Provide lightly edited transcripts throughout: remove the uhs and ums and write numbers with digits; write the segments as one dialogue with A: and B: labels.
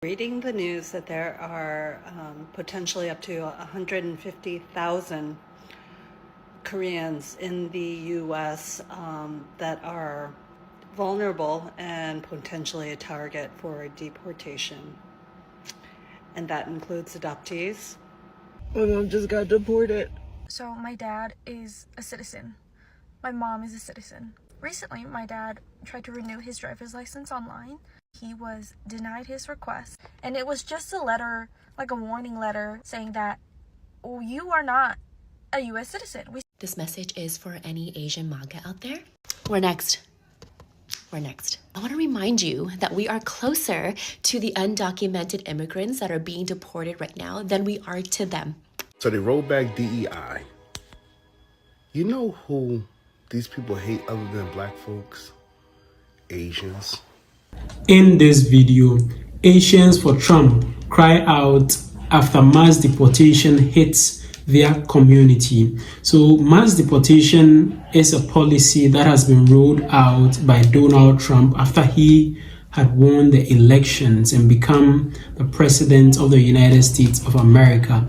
A: Reading the news that there are potentially up to 150,000 Koreans in the U.S. That are vulnerable and potentially a target for deportation. And that includes adoptees.
B: My mom just got deported.
C: So my dad is a citizen. My mom is a citizen. Recently, my dad tried to renew his driver's license online. He was denied his request, and it was just a letter, like a warning letter, saying that, oh, you are not a U.S. citizen.
D: This message is for any Asian MAGA out there. We're next. I want to remind you that we are closer to the undocumented immigrants that are being deported right now than we are to them.
E: So they rolled back DEI. You know who these people hate other than black folks? Asians.
F: In this video, Asians for Trump cry out after mass deportation hits their community. So mass deportation is a policy that has been rolled out by Donald Trump after he had won the elections and become the president of the United States of America.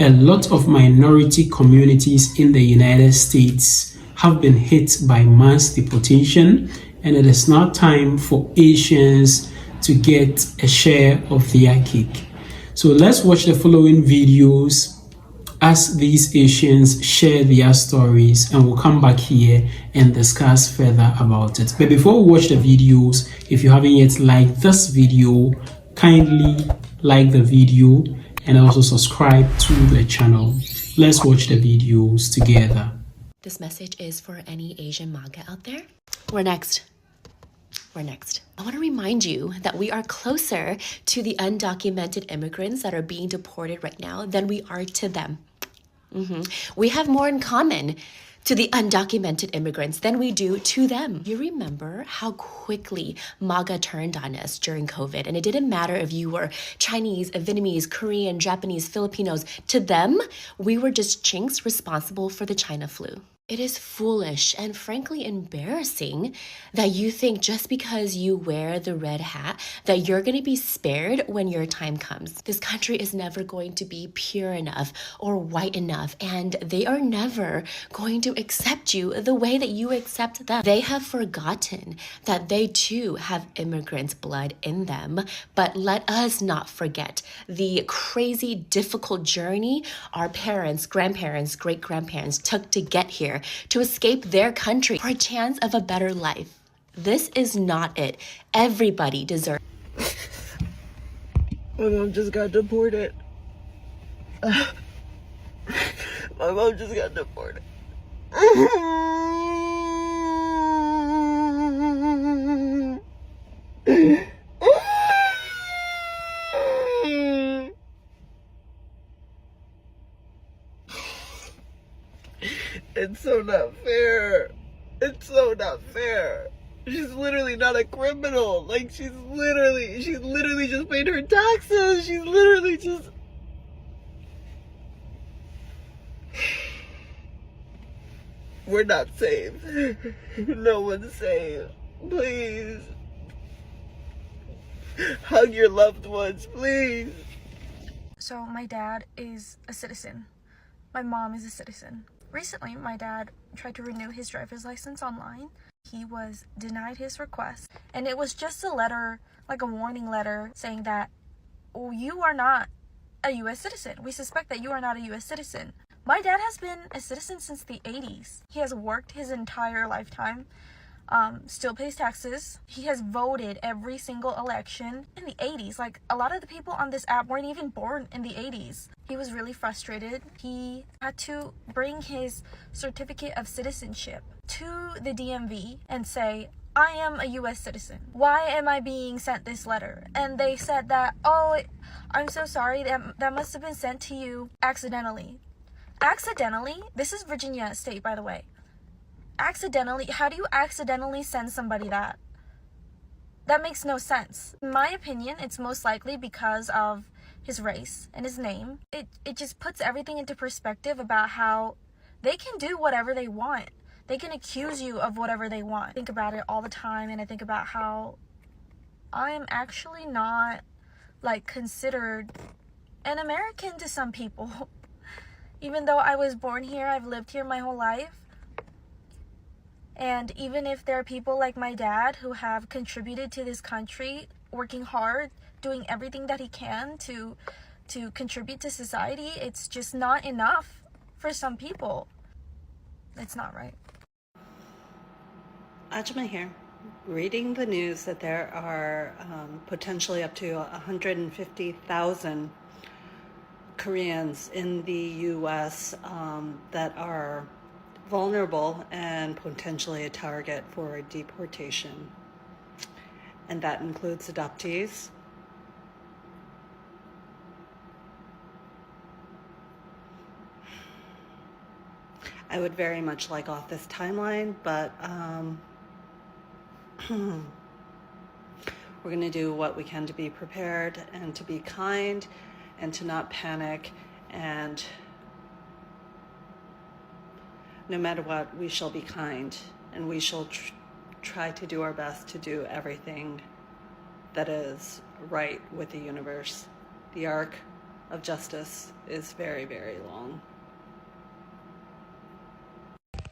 F: A lot of minority communities in the United States have been hit by mass deportation, and it is now time for Asians to get a share of their cake. So let's watch the following videos as these Asians share their stories, and we'll come back here and discuss further about it. But before we watch the videos, if you haven't yet liked this video, kindly like the video and also subscribe to the channel. Let's watch the videos together.
D: This message is for any Asian MAGA out there. We're next. I want to remind you that we are closer to the undocumented immigrants that are being deported right now than we are to them. We have more in common to the undocumented immigrants than we do to them. You remember how quickly MAGA turned on us during COVID, and it didn't matter if you were Chinese, Vietnamese, Korean, Japanese, Filipinos. To them, we were just chinks responsible for the China flu. It is foolish and frankly embarrassing that you think just because you wear the red hat that you're going to be spared when your time comes. This country is never going to be pure enough or white enough, and they are never going to accept you the way that you accept them. They have forgotten that they too have immigrants' blood in them, but let us not forget the crazy, difficult journey our parents, grandparents, great-grandparents took to get here, to escape their country for a chance of a better life. This is not it. Everybody deserves.
B: My mom just got deported. My mom just got deported. It's so not fair. It's so not fair. She's literally not a criminal. Like, she's literally just paid her taxes. She's literally just... We're not safe. No one's safe. Please. Hug your loved ones, please.
C: So my dad is a citizen. My mom is a citizen. Recently, my dad tried to renew his driver's license online. He was denied his request, and it was just a letter, like a warning letter, saying that, oh, you are not a U.S. citizen. We suspect that you are not a U.S. citizen. My dad has been a citizen since the 80s. He has worked his entire lifetime, still pays taxes. He has voted every single election in the 80s. Like, a lot of the people on this app weren't even born in the 80s. He was really frustrated. He had to bring his certificate of citizenship to the DMV and say, I am a U.S. citizen. Why am I being sent this letter? And they said that, oh, I'm so sorry, that must have been sent to you accidentally. Accidentally? This is Virginia State, by the way. Accidentally? How do you accidentally send somebody that? That makes no sense. In my opinion, it's most likely because of his race and his name. It just puts everything into perspective about how they can do whatever they want. They can accuse you of whatever they want. I think about it all the time, and I think about how I am actually not like considered an American to some people. Even though I was born here, I've lived here my whole life. And even if there are people like my dad who have contributed to this country, working hard, doing everything that he can to contribute to society, it's just not enough for some people. It's not right.
A: Ajma here, reading the news that there are potentially up to 150,000 Koreans in the U.S. That are vulnerable and potentially a target for deportation. And that includes adoptees. I would very much like off this timeline, but we're going to do what we can to be prepared and to be kind and to not panic, and no matter what, we shall be kind, and we shall try to do our best to do everything that is right with the universe. The arc of justice is very, very long.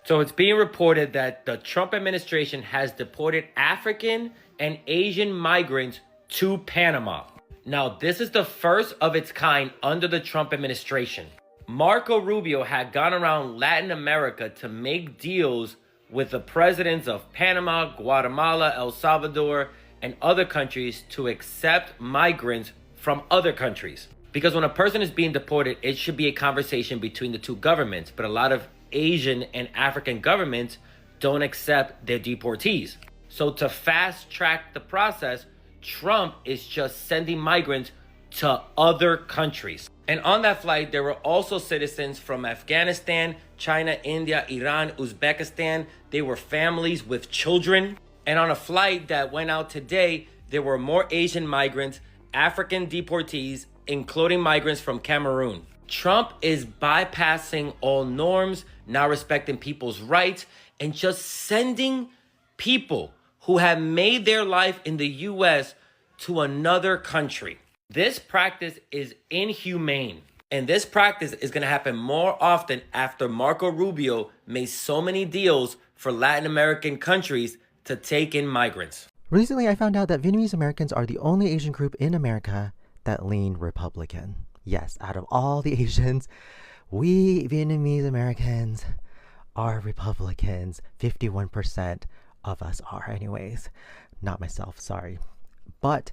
G: So it's being reported that the Trump administration has deported African and Asian migrants to Panama. Now, this is the first of its kind under the Trump administration. Marco Rubio had gone around Latin America to make deals with the presidents of Panama, Guatemala, El Salvador, and other countries to accept migrants from other countries. Because when a person is being deported, it should be a conversation between the two governments, but a lot of Asian and African governments don't accept their deportees. So to fast track the process, Trump is just sending migrants to other countries. And on that flight, there were also citizens from Afghanistan, China, India, Iran, Uzbekistan. They were families with children. And on a flight that went out today, there were more Asian migrants, African deportees, including migrants from Cameroon. Trump is bypassing all norms, not respecting people's rights, and just sending people who have made their life in the U.S. to another country. This practice is inhumane. And this practice is going to happen more often after Marco Rubio made so many deals for Latin American countries to take in migrants.
H: Recently, I found out that Vietnamese Americans are the only Asian group in America that lean Republican. Yes, out of all the Asians, we Vietnamese Americans are Republicans. 51% of us are anyways. Not myself, sorry. But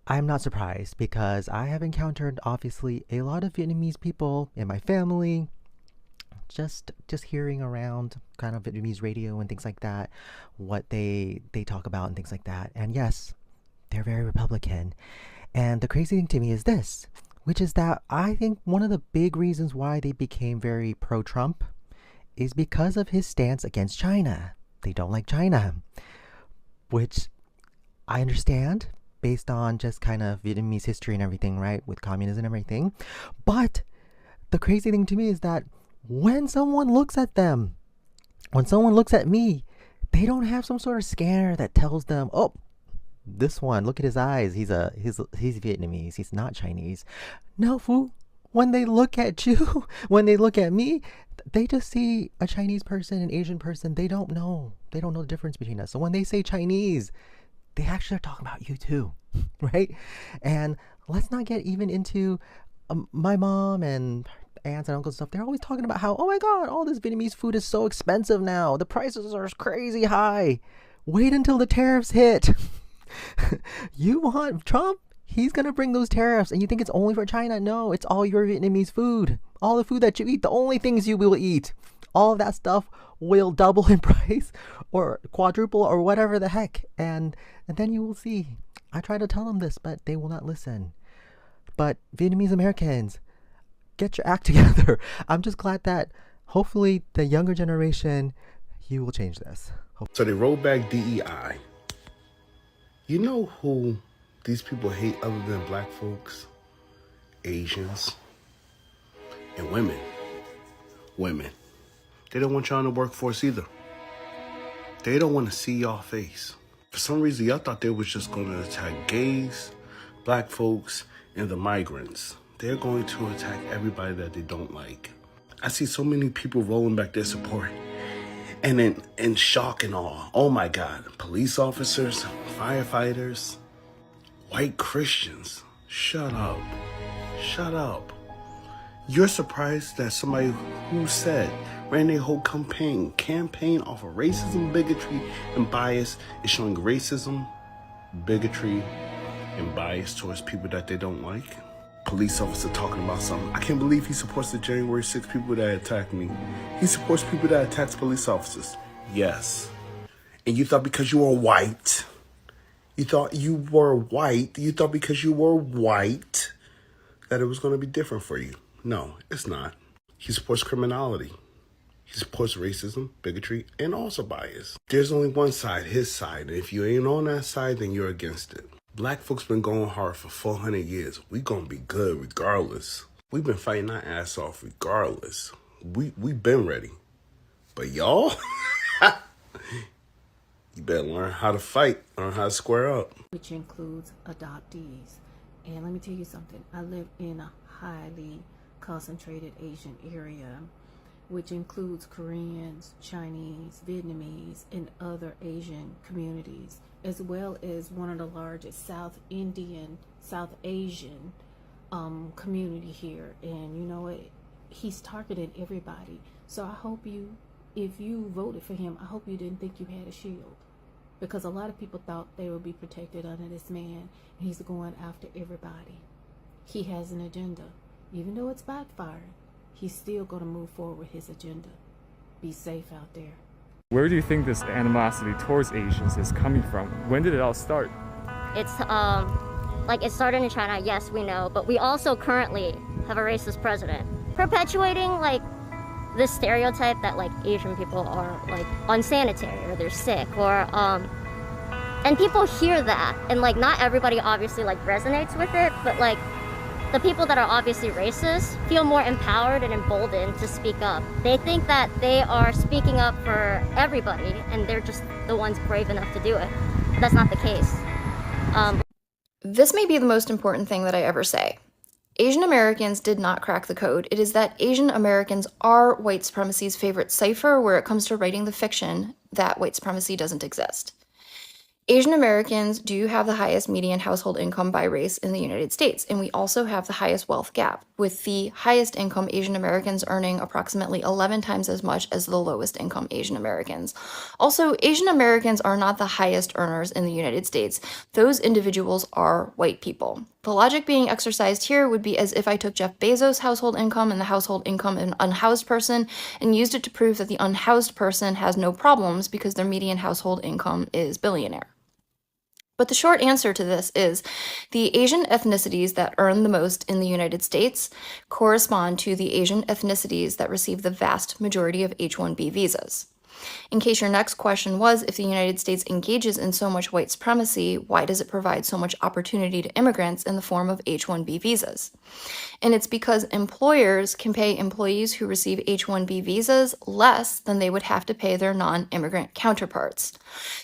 H: I'm not surprised because I have encountered obviously a lot of Vietnamese people in my family, just hearing around kind of Vietnamese radio and things like that, what they talk about and things like that. And yes, they're very Republican. And the crazy thing to me is this, which is that I think one of the big reasons why they became very pro-Trump is because of his stance against China. They don't like China, which I understand based on just kind of Vietnamese history and everything, right? With communism and everything. But the crazy thing to me is that when someone looks at them, when someone looks at me, they don't have some sort of scanner that tells them, oh, this one, look at his eyes. He's Vietnamese. He's not Chinese. No, fool. When they look at you, when they look at me, they just see a Chinese person, an Asian person. They don't know. They don't know the difference between us. So when they say Chinese, they actually are talking about you too, right? And let's not get even into my mom and aunts and uncles and stuff. They're always talking about how, oh my God, all this Vietnamese food is so expensive now. The prices are crazy high. Wait until the tariffs hit. You want Trump? He's going to bring those tariffs and you think it's only for China? No, it's all your Vietnamese food. All the food that you eat, the only things you will eat. All of that stuff will double in price or quadruple or whatever the heck. And then you will see. I try to tell them this, but they will not listen. But Vietnamese Americans, get your act together. I'm just glad that hopefully the younger generation, you will change this.
E: So they rolled back DEI. You know who these people hate other than black folks? Asians and women. Women. They don't want y'all in the workforce either. They don't want to see y'all face. For some reason, y'all thought they was just going to attack gays, black folks, and the migrants. They're going to attack everybody that they don't like. I see so many people rolling back their support and in shock and awe. Oh my God, police officers, firefighters, white Christians. Shut up. Shut up. You're surprised that somebody who said ran their whole campaign off of racism, bigotry, and bias is showing racism, bigotry, and bias towards people that they don't like? Police officer talking about something. I can't believe he supports the January 6 people that attacked me. He supports people that attacks police officers. Yes. And you thought because you were white, you thought because you were white that it was going to be different for you. No, it's not. He supports criminality. He supports racism, bigotry, and also bias. There's only one side, his side. And if you ain't on that side, then you're against it. Black folks been going hard for 400 years. We gonna be good regardless. We've been fighting our ass off regardless. We been ready. But y'all, you better learn how to fight, learn how to square up.
I: Which includes adoptees. And let me tell you something. I live in a highly concentrated Asian area, which includes Koreans, Chinese, Vietnamese, and other Asian communities, as well as one of the largest South Asian community here. And you know what? He's targeted everybody. So I hope if you voted for him, I hope you didn't think you had a shield. Because a lot of people thought they would be protected under this man, and he's going after everybody. He has an agenda. Even though it's backfiring, he's still going to move forward with his agenda. Be safe out there.
J: Where do you think this animosity towards Asians is coming from? When did it all start?
K: It's it started in China, yes, we know, but we also currently have a racist president perpetuating this stereotype that Asian people are unsanitary or they're sick or and people hear that and not everybody obviously resonates with it, but the people that are obviously racist feel more empowered and emboldened to speak up. They think that they are speaking up for everybody and they're just the ones brave enough to do it. But that's not the case.
C: This may be the most important thing that I ever say. Asian Americans did not crack the code. It is that Asian Americans are white supremacy's favorite cipher where it comes to writing the fiction that white supremacy doesn't exist. Asian Americans do have the highest median household income by race in the United States, and we also have the highest wealth gap, with the highest income Asian Americans earning approximately 11 times as much as the lowest income Asian Americans. Also, Asian Americans are not the highest earners in the United States. Those individuals are white people. The logic being exercised here would be as if I took Jeff Bezos' household income and the household income of an unhoused person and used it to prove that the unhoused person has no problems because their median household income is billionaire. But the short answer to this is the Asian ethnicities that earn the most in the United States correspond to the Asian ethnicities that receive the vast majority of H-1B visas. In case your next question was, if the United States engages in so much white supremacy, why does it provide so much opportunity to immigrants in the form of H-1B visas? And it's because employers can pay employees who receive H-1B visas less than they would have to pay their non-immigrant counterparts.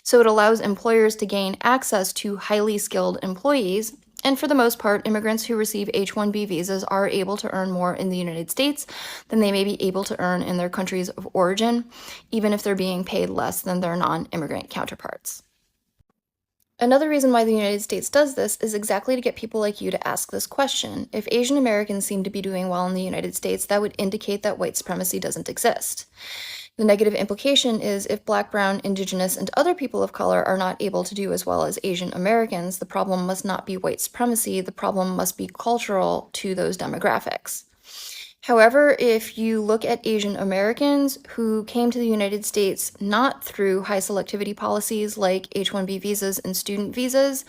C: So it allows employers to gain access to highly skilled employees. And for the most part, immigrants who receive H-1B visas are able to earn more in the United States than they may be able to earn in their countries of origin, even if they're being paid less than their non-immigrant counterparts. Another reason why the United States does this is exactly to get people like you to ask this question. If Asian Americans seem to be doing well in the United States, that would indicate that white supremacy doesn't exist. The negative implication is if Black, Brown, Indigenous, and other people of color are not able to do as well as Asian Americans, the problem must not be white supremacy, the problem must be cultural to those demographics. However, if you look at Asian Americans who came to the United States not through high selectivity policies like H-1B visas and student visas,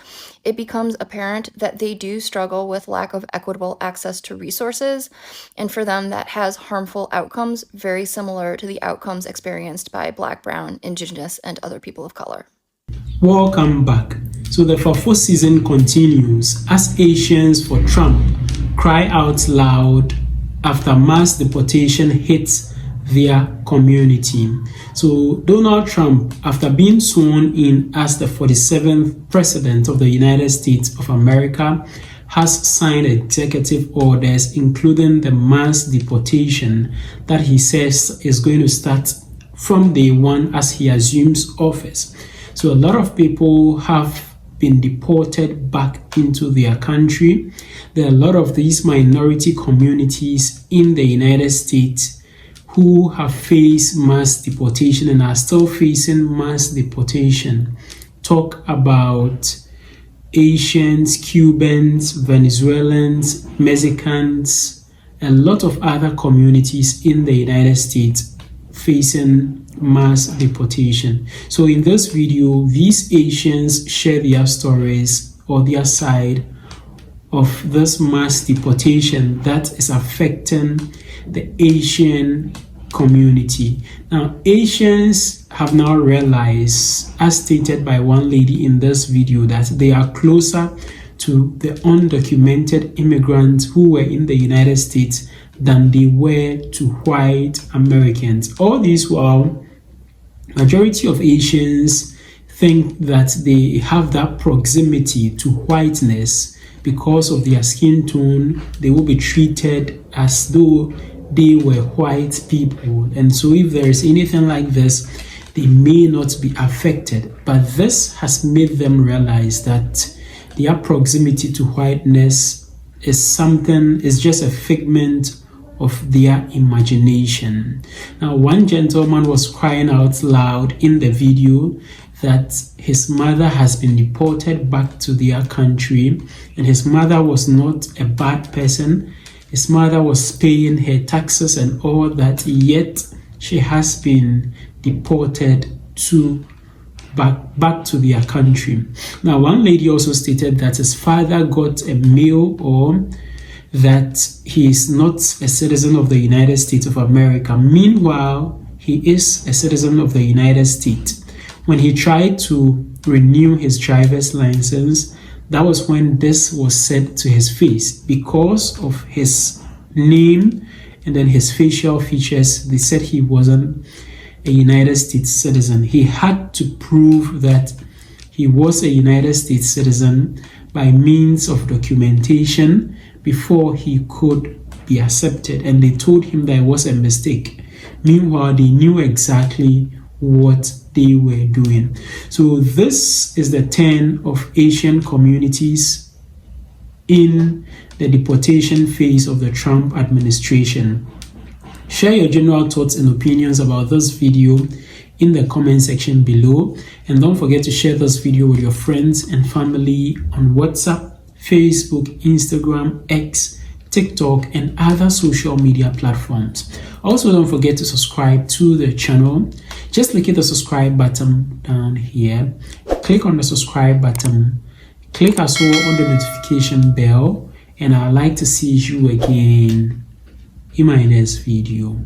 C: it becomes apparent that they do struggle with lack of equitable access to resources, and for them that has harmful outcomes very similar to the outcomes experienced by Black, Brown, Indigenous, and other people of color.
F: Welcome back. So the FAFO season continues as Asians for Trump cry out loud after mass deportation hits their community. So Donald Trump, after being sworn in as the 47th president of the United States of America, has signed executive orders including the mass deportation that he says is going to start from day one as he assumes office. So a lot of people have been deported back into their country. There are a lot of these minority communities in the United States who have faced mass deportation and are still facing mass deportation. Talk about Asians, Cubans, Venezuelans, Mexicans, a lot of other communities in the United States facing mass deportation. So in this video, these Asians share their stories or their side of this mass deportation that is affecting the Asian community. Now, Asians have now realized, as stated by one lady in this video, that they are closer to the undocumented immigrants who were in the United States than they were to white Americans. All this while, majority of Asians think that they have that proximity to whiteness because of their skin tone. They will be treated as though they were white people, and so if there is anything like this, they may not be affected. But this has made them realize that their proximity to whiteness is just a figment of their imagination. Now, one gentleman was crying out loud in the video that his mother has been deported back to their country, and his mother was not a bad person. His mother was paying her taxes and all that, yet she has been deported back to their country. Now, one lady also stated that his father got a mail or that he is not a citizen of the United States of America. Meanwhile, he is a citizen of the United States. When he tried to renew his driver's license, that was when this was said to his face. Because of his name and then his facial features, they said he wasn't a United States citizen. He had to prove that he was a United States citizen by means of documentation before he could be accepted. And they told him that it was a mistake. Meanwhile, they knew exactly what they were doing. So this is the turn of Asian communities in the deportation phase of the Trump administration. Share your general thoughts and opinions about this video in the comment section below, and don't forget to share this video with your friends and family on WhatsApp, Facebook, Instagram, X, TikTok, and other social media platforms. Also, don't forget to subscribe to the channel. Just click the subscribe button down here. Click on the subscribe button. Click as well on the notification bell. And I'd like to see you again in my next video.